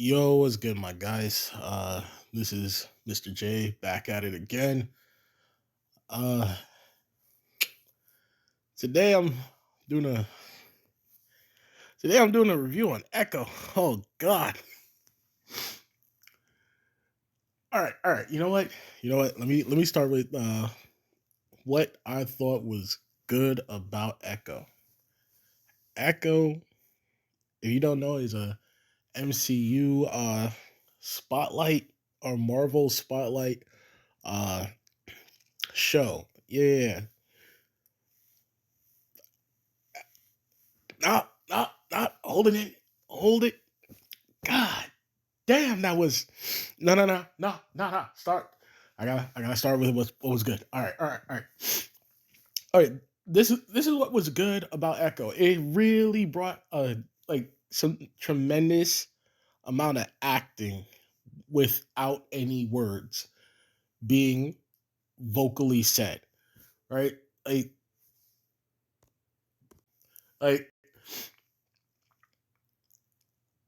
Yo, what's good, my guys? This is Mr. J back at it again. Uh, today I'm doing a today I'm doing a review on Echo. Oh God! All right. You know what? Let me start with what I thought was good about Echo. Echo, if you don't know, is a MCU spotlight or Marvel spotlight uh show. Yeah, not holding it. Hold it. God damn, that was no. Start. I gotta start with what was good. All right. This is what was good about Echo. It really brought some tremendous amount of acting without any words being vocally said. Right? Like like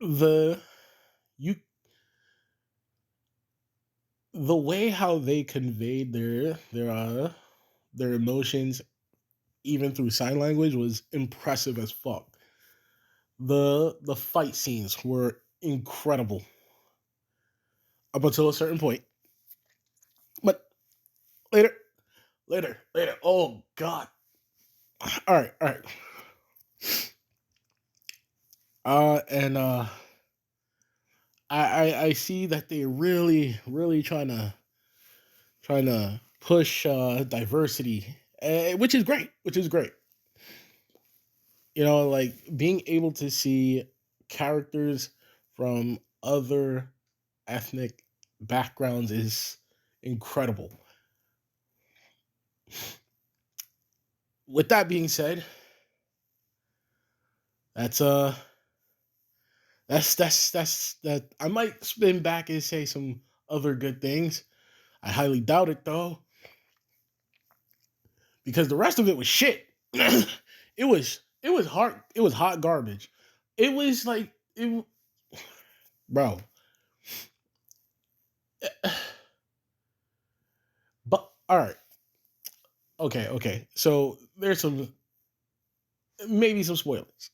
the you the way how they conveyed their emotions even through sign language was impressive as fuck. The fight scenes were incredible up until a certain point, but later, later. Oh God! All right. And I see that they really trying to push diversity, which is great. Which is great. You know, like being able to see characters from other ethnic backgrounds is incredible. With that being said, that's that I might spin back and say some other good things. I highly doubt it though, because the rest of it was shit. It was hot garbage. It was like it bro. But all right. Okay. So there's some maybe some spoilers,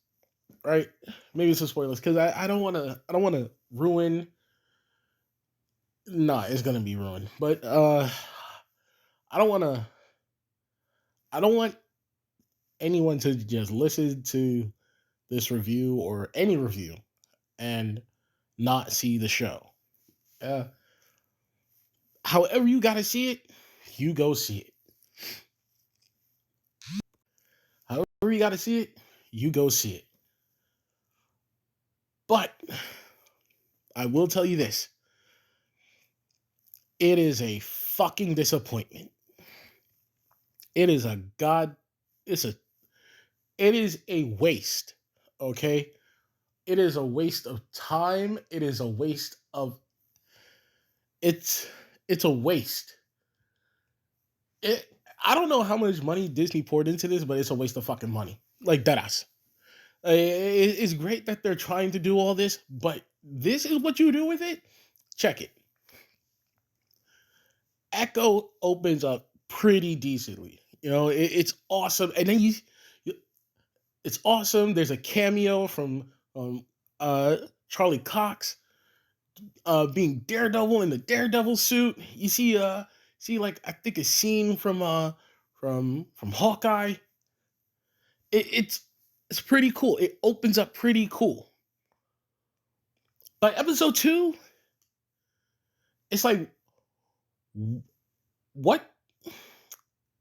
right? Maybe some spoilers because I don't want to ruin. Nah, it's gonna be ruined. But I don't want to. I don't want anyone to just listen to this review or any review and not see the show. Uh, However you gotta see it, you go see it. However you gotta see it, you go see it. But I will tell you this: it is a fucking disappointment. It is a god. It's a. It is a waste. Okay, it is a waste of time. It is a waste of. It's. It's a waste. It. I don't know how much money Disney poured into this, but it's a waste of fucking money. Like deadass. It's great that they're trying to do all this, but this is what you do with it. Check it. Echo opens up pretty decently. You know, it's awesome, and then it's awesome. There's a cameo from Charlie Cox being Daredevil in the Daredevil suit. You see like I think a scene from Hawkeye. It's pretty cool. It opens up pretty cool. By episode two, it's like what?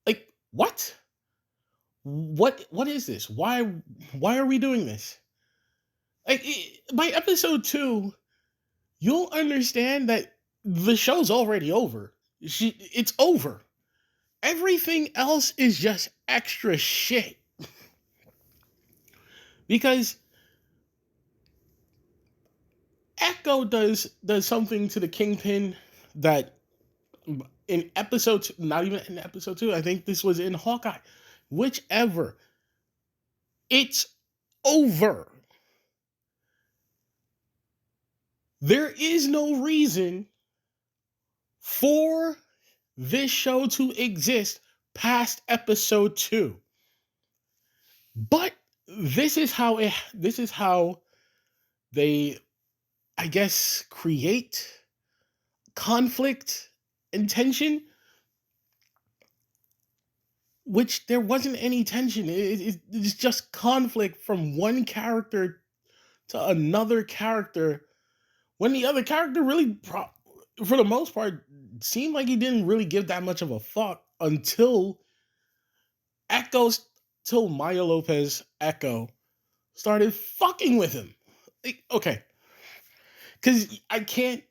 Like what? What is this? Why are we doing this? By episode two, you'll understand that the show's already over. It's over. Everything else is just extra shit because Echo does something to the Kingpin that in not even in episode two, I think this was in Hawkeye, whichever. It's over. There is no reason for this show to exist past episode 2. But this is how they, I guess, create conflict and tension, which there wasn't any tension. It's just conflict from one character to another character when the other character really, for the most part, seemed like he didn't really give that much of a fuck until Echo's, till Maya Lopez Echo started fucking with him. Like, okay, because I can't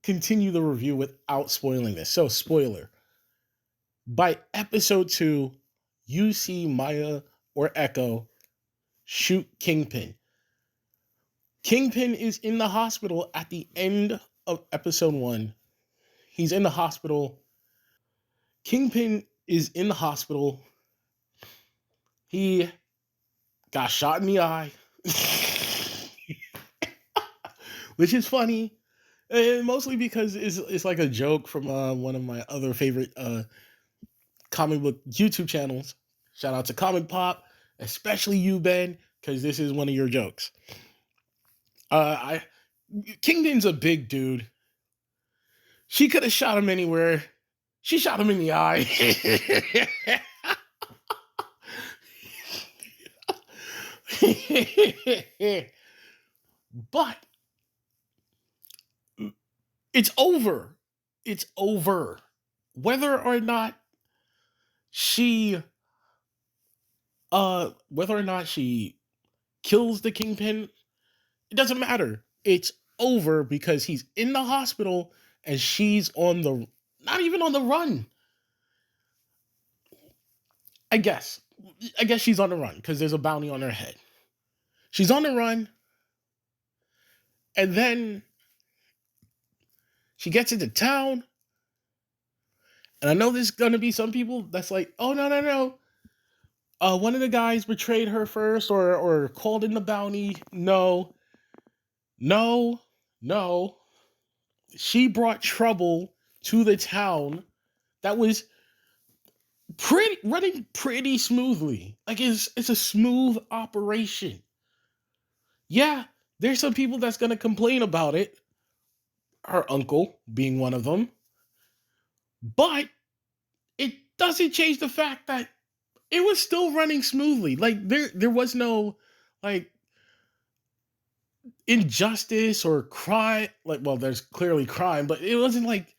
continue the review without spoiling this. So, spoiler: by episode 2, you see Maya or Echo shoot Kingpin. Kingpin is in the hospital at the end of episode 1. He's in the hospital. Kingpin is in the hospital. He got shot in the eye, which is funny, mostly because it's like a joke from one of my other favorite comic book YouTube channels. Shout out to Comic Pop, especially you, Ben, because this is one of your jokes. I Kingpin's a big dude. She could have shot him anywhere. She shot him in the eye. But it's over. It's over. Whether or not she kills the Kingpin, it doesn't matter. It's over because he's in the hospital and she's on the, not even on the run. I guess she's on the run because there's a bounty on her head. She's on the run, and then she gets into town. And I know there's gonna be some people that's like, oh no. One of the guys betrayed her first or called in the bounty. No. She brought trouble to the town that was running pretty smoothly. Like it's a smooth operation. Yeah, there's some people that's gonna complain about it. Her uncle being one of them. But it doesn't change the fact that it was still running smoothly. Like there was no like injustice or crime. Like, well, there's clearly crime, but it wasn't like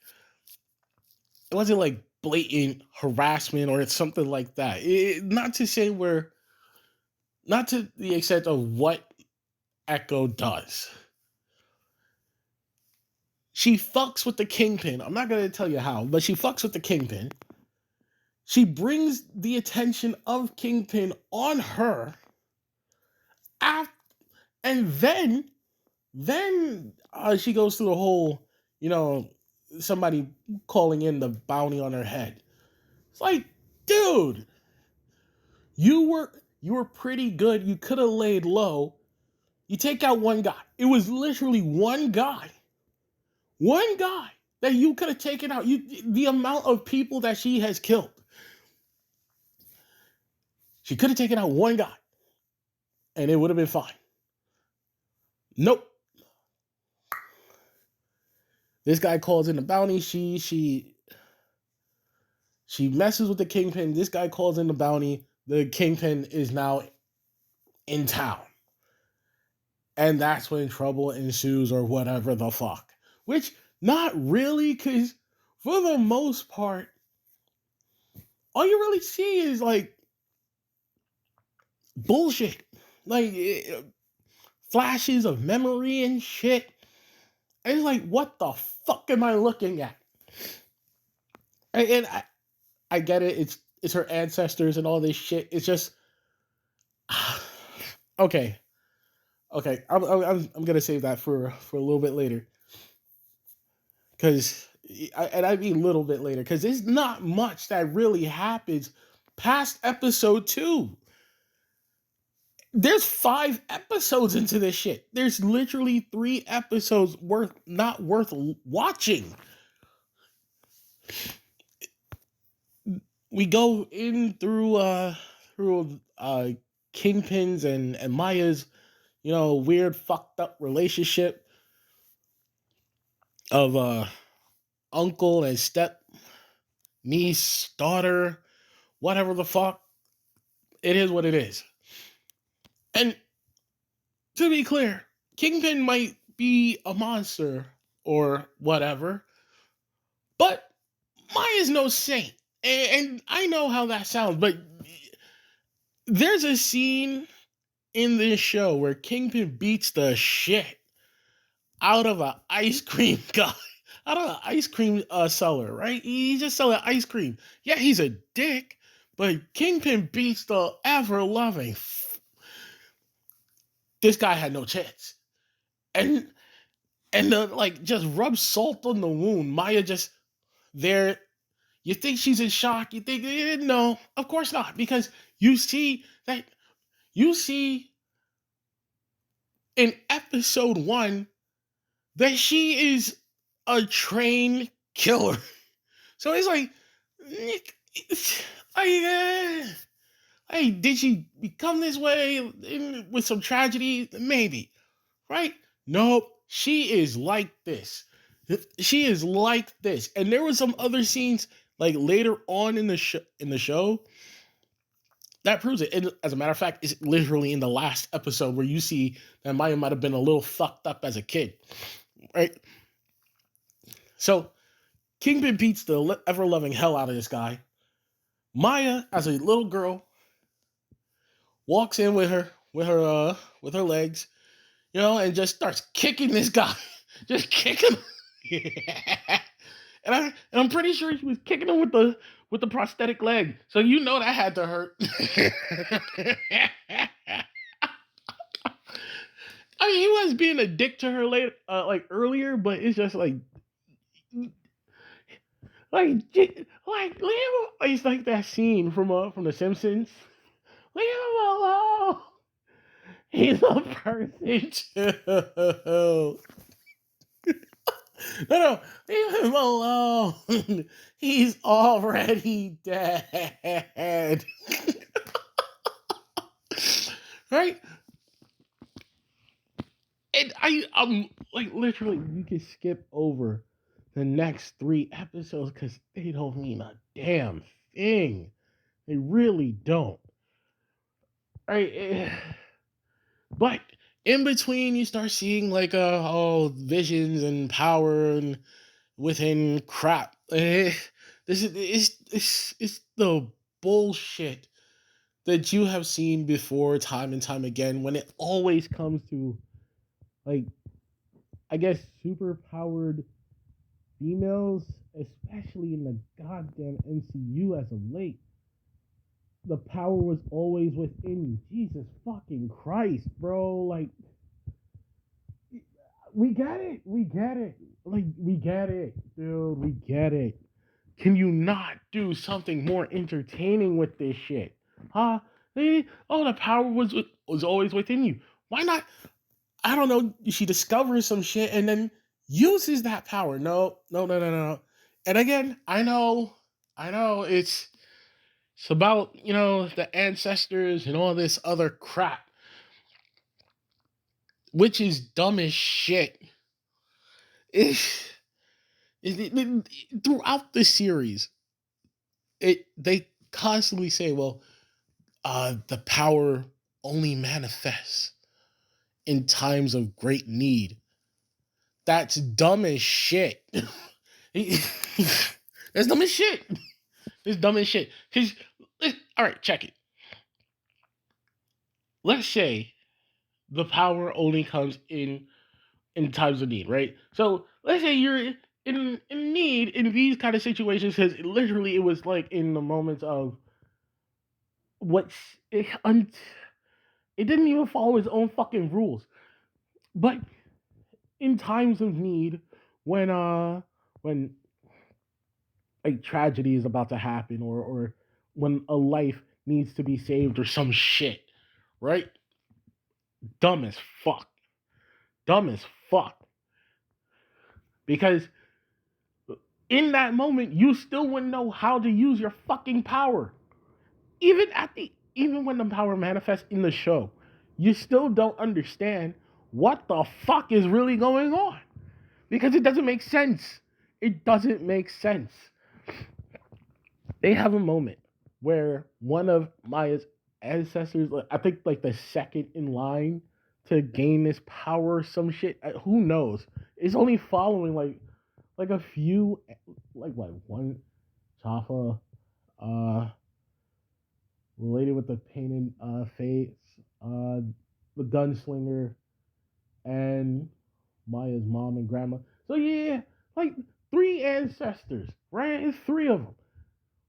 blatant harassment or it's something like that. Not to say not to the extent of what Echo does. She fucks with the Kingpin. I'm not gonna tell you how, but she fucks with the Kingpin. She brings the attention of Kingpin on her. And then she goes through the whole, somebody calling in the bounty on her head. It's like, dude, you were pretty good. You could have laid low. You take out one guy. It was literally one guy that you could have taken out. The amount of people that she has killed. She could have taken out one guy, and it would have been fine. Nope. This guy calls in the bounty. She messes with the Kingpin. This guy calls in the bounty. The Kingpin is now in town. And that's when trouble ensues or whatever the fuck. Which, not really, because for the most part, all you really see is like bullshit. Like flashes of memory and shit. And it's like, what the fuck am I looking at? And I get it. It's her ancestors and all this shit. It's just okay. I'm gonna save that for a little bit later. I mean a little bit later because there's not much that really happens past episode 2. There's 5 episodes into this shit. There's literally 3 episodes not worth watching. We go in through Kingpin's and Maya's, weird fucked up relationship of uncle and step niece, daughter, whatever the fuck. It is what it is. And to be clear, Kingpin might be a monster or whatever, but Maya's no saint. And I know how that sounds, but there's a scene in this show where Kingpin beats the shit out of an ice cream guy, out of an ice cream seller, right? He's just selling ice cream. Yeah, he's a dick, but Kingpin beats the ever loving. This guy had no chance, and like just rub salt on the wound. Maya just there. You think she's in shock? You think no? Of course not, because you see that you see in episode 1 that she is a trained killer. So it's like, hey, did she become this way with some tragedy? Maybe, right? Nope. She is like this. She is like this. And there were some other scenes like later on in the show that proves it. And as a matter of fact, it's literally in the last episode where you see that Maya might have been a little fucked up as a kid, right? So Kingpin beats the ever loving hell out of this guy. Maya, as a little girl, walks in with her legs, and just starts kicking this guy, just kicking him. and I'm pretty sure she was kicking him with the prosthetic leg, so that had to hurt. I mean, he was being a dick to her later, like earlier, but it's just like it's like that scene from The Simpsons. Leave him alone. He's a person too. No, leave him alone. He's already dead. Right? And I'm like, literally, you can skip over the next 3 episodes because they don't mean a damn thing. They really don't. Right? But in between, you start seeing like visions and power and within crap. This is it's the bullshit that you have seen before time and time again when it always comes to, like, I guess, super powered females, especially in the goddamn MCU as of late. The power was always within you. Jesus fucking Christ, bro. Like, we get it. We get it. Like, we get it, dude. We get it. Can you not do something more entertaining with this shit? Huh? The power was always within you. Why not? I don't know. She discovers some shit and then uses that power. No. And again, I know it's about, the ancestors and all this other crap, which is dumb as shit. Throughout the series, they constantly say, well, the power only manifests in times of great need. That's dumb as shit. That's dumb as shit. It's dumb as shit. Because, all right, check it. Let's say the power only comes in times of need, right? So let's say you're in need in these kind of situations, because literally it was like in the moments of it didn't even follow its own fucking rules. But in times of need, when like tragedy is about to happen, or when a life needs to be saved or some shit, right? Dumb as fuck. Dumb as fuck. Because in that moment, you still wouldn't know how to use your fucking power. Even when the power manifests in the show, you still don't understand what the fuck is really going on. Because it doesn't make sense. It doesn't make sense. They have a moment where one of Maya's ancestors, I think like the second in line to gain this power or some shit. Who knows? It's only following like a few, like what, one Chafa, uh the lady with the painted face, the gunslinger, and Maya's mom and grandma. So yeah, like three ancestors, right? It's three of them.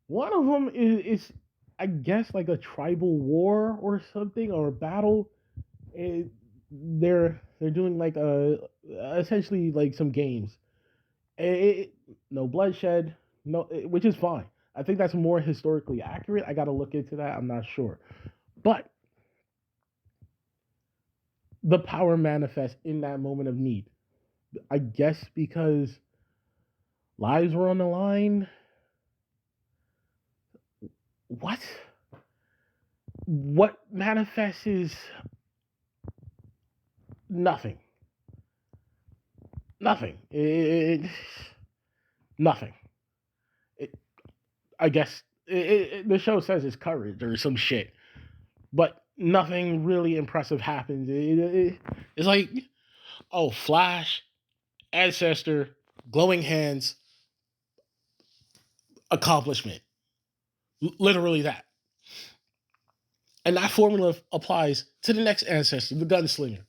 One of them is I guess like a tribal war or something or a battle. It, they're doing like a essentially like some games. No bloodshed, which is fine. I think that's more historically accurate. I got to look into that. I'm not sure, but the power manifests in that moment of need. I guess because lives were on the line. What? What manifests is nothing. Nothing. Nothing. It, I guess the show says it's courage or some shit, but nothing really impressive happens. It's like, oh, Flash, ancestor, glowing hands, accomplishment. Literally that. And that formula applies to the next ancestor, the gunslinger,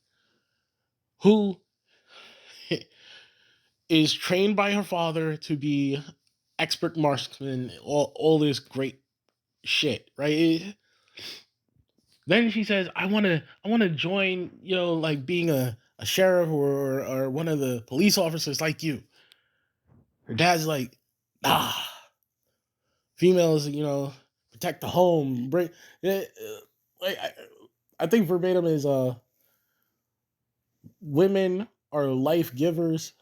who is trained by her father to be expert marksman, all this great shit, right? Then she says, I wanna join, like being a sheriff or one of the police officers like you. Her dad's like, nah, females, protect the home, bring like I think verbatim is women are life givers,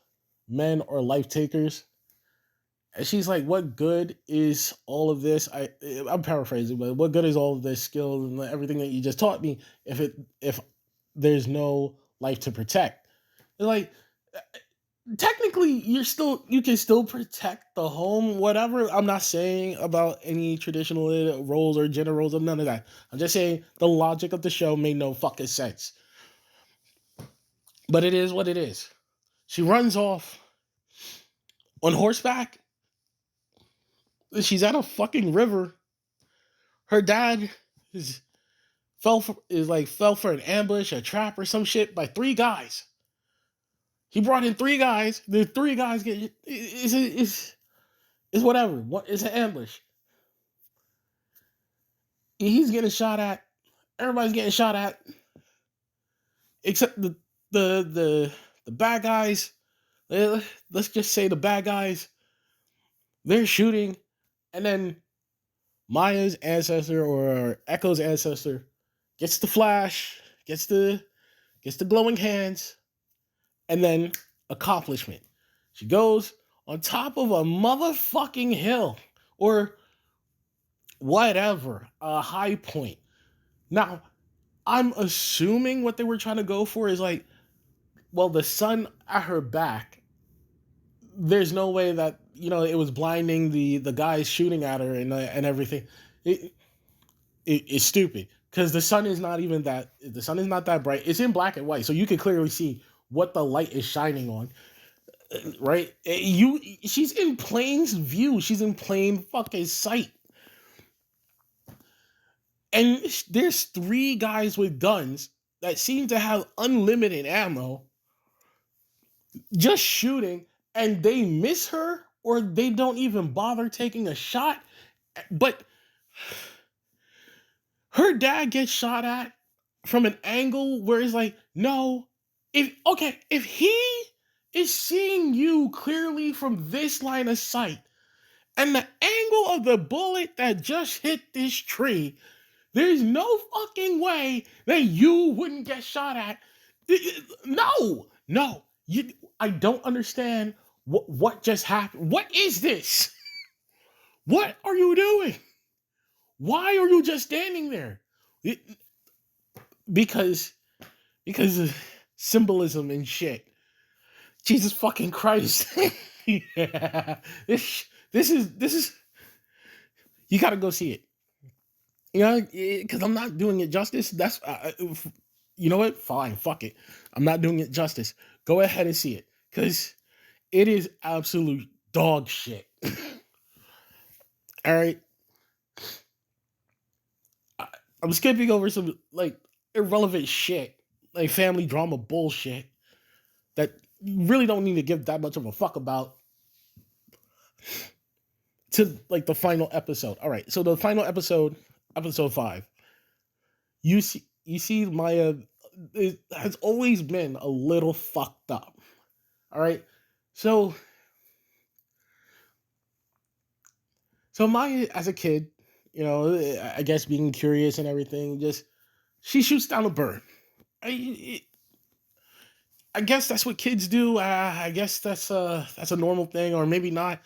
men are life takers. And she's like, "What good is all of this?" I'm paraphrasing, but what good is all of this skill and everything that you just taught me if there's no life to protect? And like, technically, you can still protect the home, whatever. I'm not saying about any traditional roles or gender roles or none of that. I'm just saying the logic of the show made no fucking sense. But it is what it is. She runs off on horseback. She's at a fucking river. Her dad is fell for an ambush, a trap, or some shit by three guys. He brought in three guys. The three guys get it's whatever. What is an ambush? He's getting shot at. Everybody's getting shot at, except the the bad guys. Let's just say the bad guys. They're shooting, and then Maya's ancestor or Echo's ancestor gets the flash, gets the glowing hands, and then accomplishment. She goes on top of a motherfucking hill or whatever, a high point. Now, I'm assuming what they were trying to go for is like, well, the sun at her back. There's no way that it was blinding the guys shooting at her and everything. It, it's stupid because the sun is not even that. The sun is not that bright. It's in black and white, so you can clearly see what the light is shining on. Right? She's in plain view. She's in plain fucking sight. And there's three guys with guns that seem to have unlimited ammo just shooting, and they miss her or they don't even bother taking a shot. But her dad gets shot at from an angle where it's like, no, if he is seeing you clearly from this line of sight and the angle of the bullet that just hit this tree There's no fucking way that you wouldn't get shot at. No, no. I don't understand what just happened. What is this? What are you doing? Why are you just standing there? It- because of symbolism and shit. Jesus fucking Christ. Yeah. This is you gotta go see it. You know, because I'm not doing it justice. That's you know what? Fine, fuck it. I'm not doing it justice. Go ahead and see it because it is absolute dog shit. All right, I, I'm skipping over some like irrelevant shit, like family drama bullshit that you really don't need to give that much of a fuck about. To like the final episode. All right, so the final episode, episode 5. You see Maya it has always been a little fucked up. All right. So Maya as a kid, I guess being curious and everything, just she shoots down a bird. I, I guess that's what kids do. I guess that's a normal thing, or maybe not.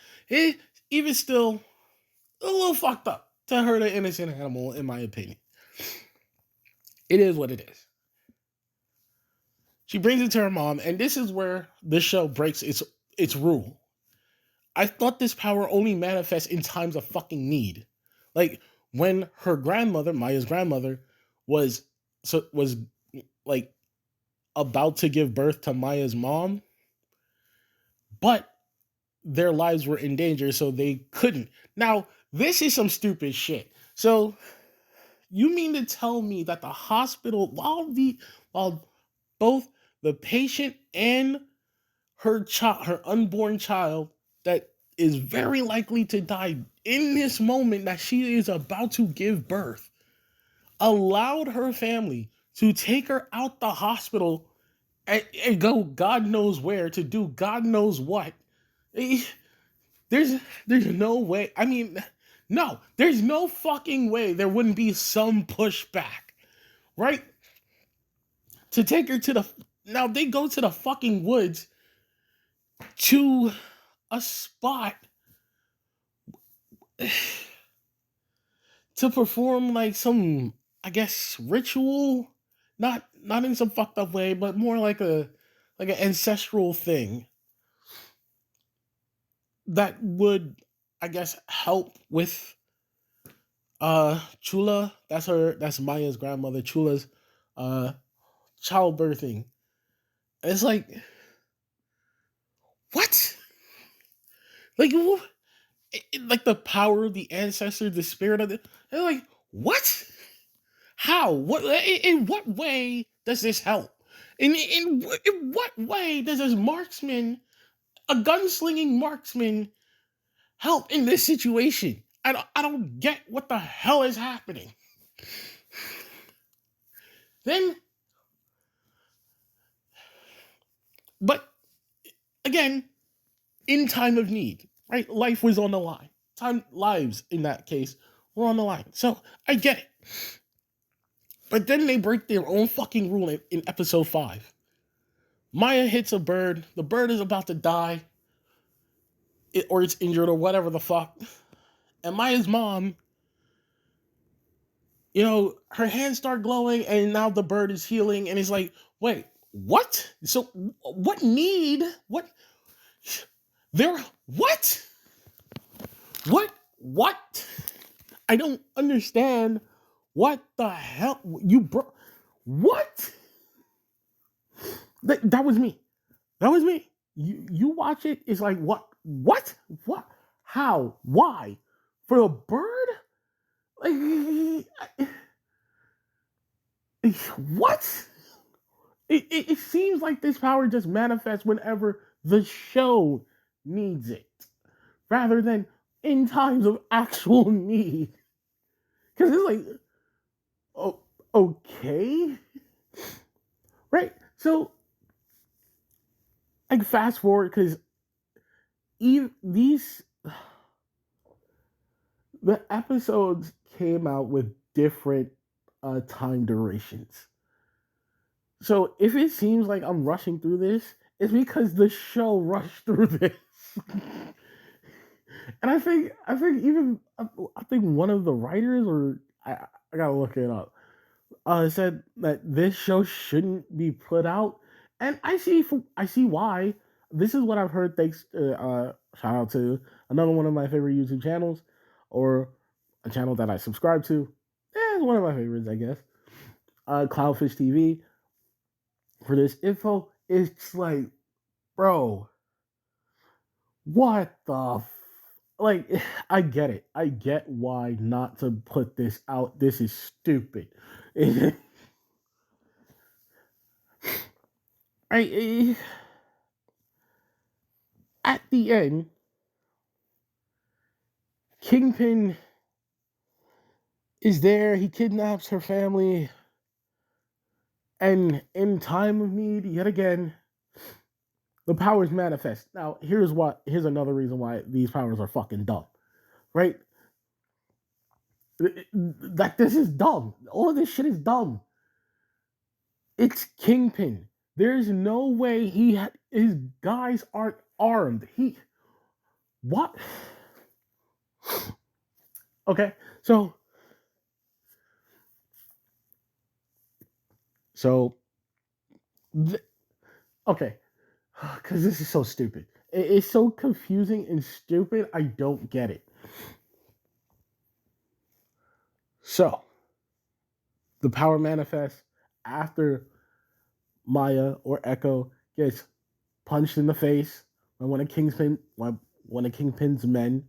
Even still, a little fucked up to hurt an innocent animal, in my opinion. It is what it is. She brings it to her mom, and this is where the show breaks its rule. I thought this power only manifests in times of fucking need. Like when her grandmother, Maya's grandmother, was was like about to give birth to Maya's mom, but their lives were in danger, so they couldn't. Now, this is some stupid shit. So you mean to tell me that the hospital, while both the patient and her unborn child that is very likely to die in this moment that she is about to give birth, allowed her family to take her out the hospital and go God knows where to do God knows what. Eh, there's no way. I mean, no, there's no fucking way there wouldn't be some pushback, right? To take her to the now they go to the fucking woods to a spot to perform like some, I guess, ritual, not in some fucked up way, but more like an ancestral thing that would, I guess, help with Chula. That's Maya's grandmother. Chula's uh childbirthing. It's like what? Like like the power of the ancestor, the spirit of the. They're like what? How? What? In what way does this help? In what way does this marksman, a gunslinging marksman, help in this situation? I don't get what the hell is happening. Then, but again, in time of need, right? Life was on the line. Lives in that case were on the line. So I get it. But then they break their own fucking rule in episode 5. Maya hits a bird. The bird is about to die, or it's injured, or whatever the fuck. And Maya's mom, her hands start glowing, and now the bird is healing, and it's like, wait, what? So, what need? What? There? What? What? What? I don't understand. What the hell? You bro? What? That was me. That was me. You watch it. It's like what? What? What? How? Why? For a bird? Like what? It seems like this power just manifests whenever the show needs it, rather than in times of actual need. Because it's like, oh, okay, right? So, like, fast forward because these the episodes came out with different time durations. So if it seems like I'm rushing through this, it's because the show rushed through this. And I think even I think one of the writers, or I gotta look it up, said that this show shouldn't be put out, and I see why. This is what I've heard. Thanks, shout out to another one of my favorite YouTube channels, or a channel that I subscribe to. It's one of my favorites, I guess. Cloudfish TV. For this info, it's like, bro, what the like? I get it. I get why not to put this out. This is stupid. I at the end, Kingpin is there. He kidnaps her family, and in time of need, yet again, the powers manifest. Now, here's another reason why these powers are fucking dumb, right? That this is dumb. All of this shit is dumb. It's Kingpin. There's no way his guys aren't armed. What? Okay, so okay, because this is so stupid. It's so confusing and stupid. I don't get it. So, the power manifests after Maya or Echo gets punched in the face by one of Kingpin's men,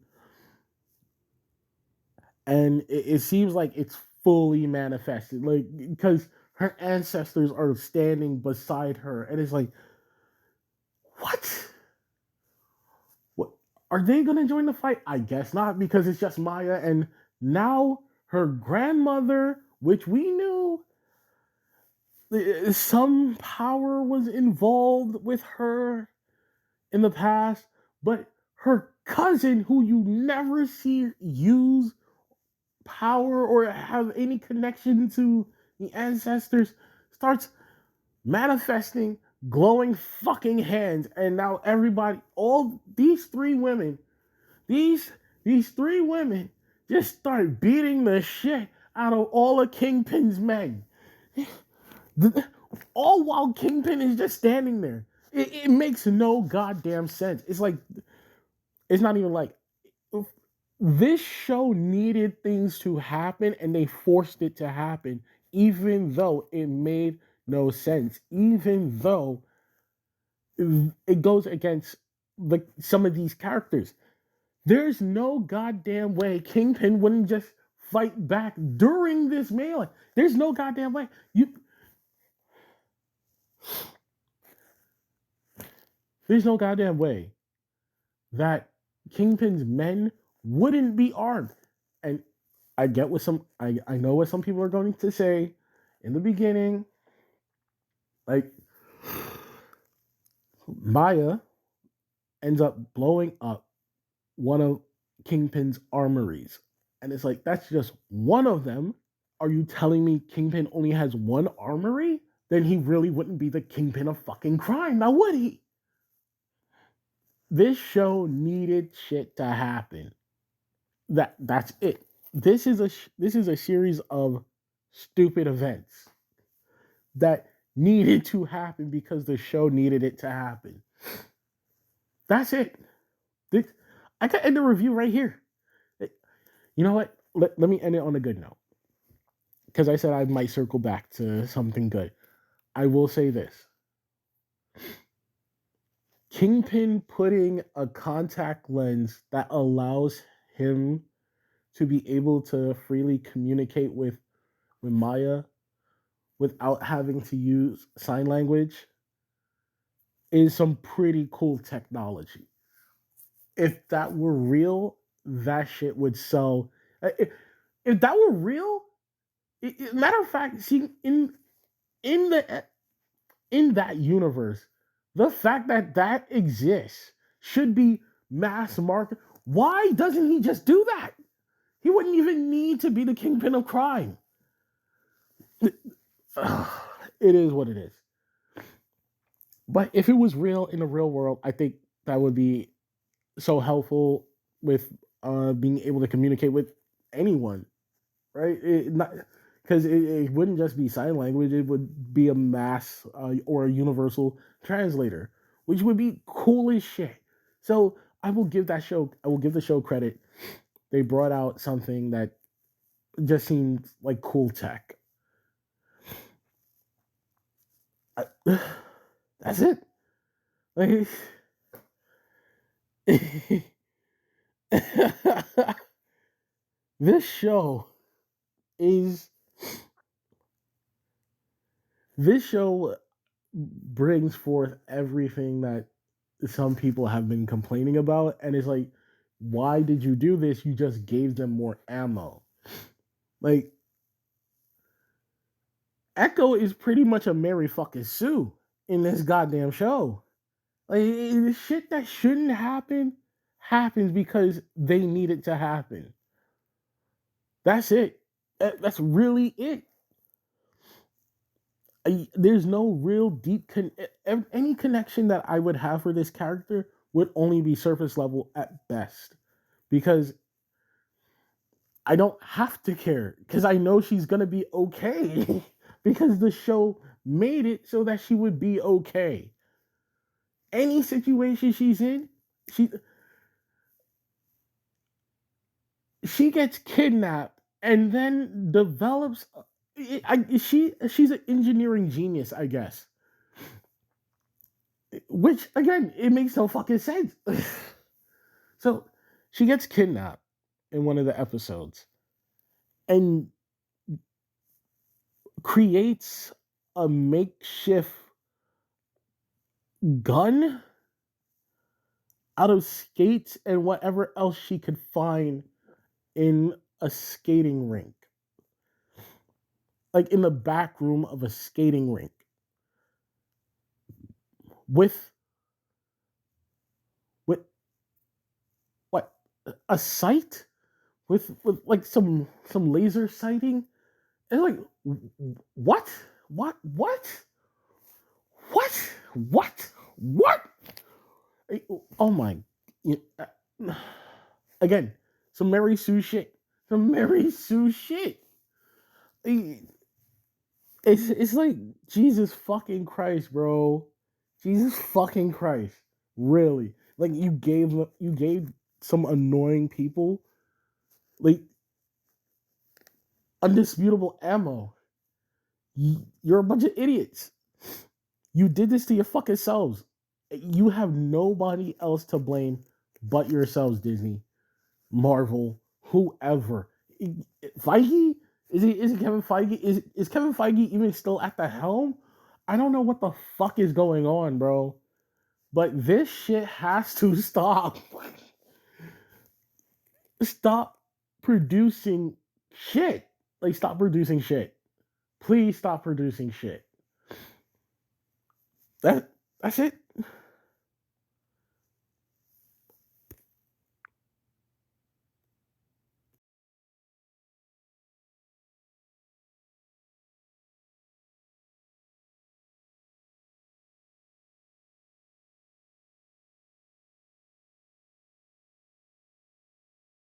and it seems like it's fully manifested, like because her ancestors are standing beside her, and it's like, what? What are they gonna join the fight? I guess not, because it's just Maya, and now her grandmother, which we knew some power was involved with her in the past, but her cousin, who you never see use power or have any connection to the ancestors, starts manifesting glowing fucking hands, and now everybody, all these three women, these three women just start beating the shit out of all of Kingpin's men. All while Kingpin is just standing there. It makes no goddamn sense. It's like, it's not even like, this show needed things to happen and they forced it to happen, even though it made no sense, even though it goes against some of these characters. There's no goddamn way Kingpin wouldn't just fight back during this melee. There's no goddamn way. There's no goddamn way that Kingpin's men wouldn't be armed. And I get what I know what some people are going to say in the beginning. Like, Maya ends up blowing up one of Kingpin's armories. And it's like, that's just one of them. Are you telling me Kingpin only has one armory? Then he really wouldn't be the Kingpin of fucking crime, now would he? This show needed shit to happen. That's it. This is a series of stupid events that needed to happen because the show needed it to happen. That's it. I can end the review right here. You know what? Let me end it on a good note. Because I said I might circle back to something good. I will say this. Kingpin putting a contact lens that allows him to be able to freely communicate with Maya without having to use sign language is some pretty cool technology. If that were real, that shit would sell. If that were real, matter of fact, see, in that universe, the fact that exists should be mass market. Why doesn't he just do that? He wouldn't even need to be the Kingpin of crime. It is what it is. But if it was real in the real world, I think that would be so helpful with being able to communicate with anyone, right? Not because it wouldn't just be sign language; it would be a mass or a universal translator, which would be cool as shit. So I will give that show. I will give the show credit. They brought out something that just seemed like cool tech. I, that's it. Like, this show is this show brings forth everything that some people have been complaining about, and it's like, why did you do this? You just gave them more ammo. Like, Echo is pretty much a Mary fucking Sue in this goddamn show. Like, the shit that shouldn't happen happens because they need it to happen. That's it. That's really it. There's no real deep any connection that I would have for this character would only be surface level at best, because I don't have to care, because I know she's gonna be okay because the show made it so that she would be okay. Any situation she's in, she she gets kidnapped and then develops. She's an engineering genius, I guess. Which again, it makes no fucking sense. So she gets kidnapped in one of the episodes and creates a makeshift gun out of skates and whatever else she could find in a skating rink. Like in the back room of a skating rink. With with what? A sight? With like some laser sighting? And like, what? What? What? What? What? Oh my! Again, some Mary Sue shit. Some Mary Sue shit. It's like, Jesus fucking Christ, bro. Jesus fucking Christ. Really? Like, you gave some annoying people like undisputable ammo. You're a bunch of idiots. You did this to your fucking selves. You have nobody else to blame but yourselves, Disney, Marvel, whoever. Feige? Is it Kevin Feige? Is Kevin Feige even still at the helm? I don't know what the fuck is going on, bro. But this shit has to stop. Stop producing shit. Like, stop producing shit. Please stop producing shit. That's it.